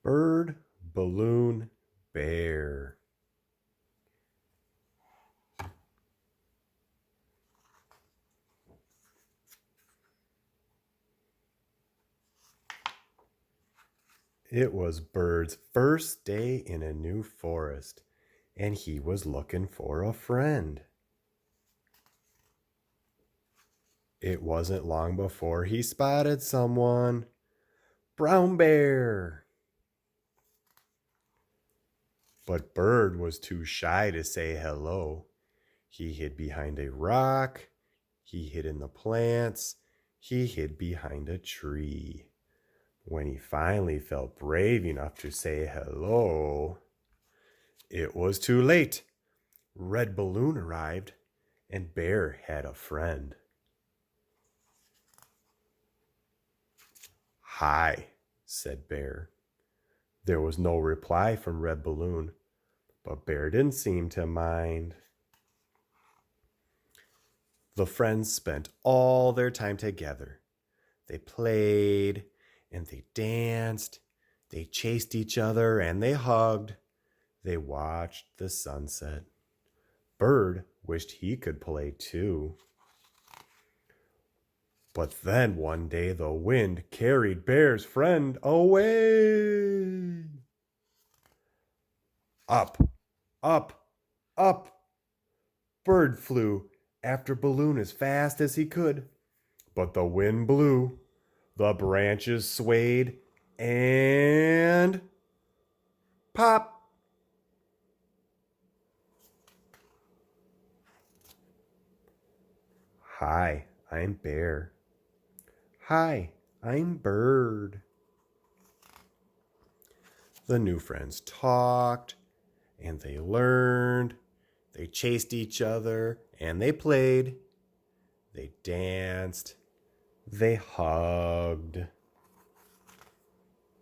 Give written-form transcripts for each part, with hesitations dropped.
Bird, balloon, bear. It was Bird's first day in a new forest, and he was looking for a friend. It wasn't long before he spotted someone. Brown Bear. But Bird was too shy to say hello. He hid behind a rock. He hid in the plants. He hid behind a tree. When he finally felt brave enough to say hello, it was too late. Red Balloon arrived, and Bear had a friend. "Hi," said Bear. There was no reply from Red Balloon, but Bear didn't seem to mind. The friends spent all their time together. They played and they danced. They chased each other and they hugged. They watched the sunset. Bird wished he could play too. But then one day the wind carried Bear's friend away. Up, up, up. Bird flew after Balloon as fast as he could. But the wind blew, the branches swayed, and pop! Hi, I'm Bear. Hi, I'm Bird. The new friends talked, and they learned. They chased each other, and they played. They danced. They hugged.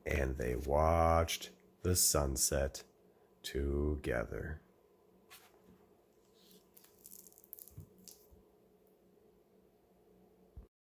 And they watched the sunset together.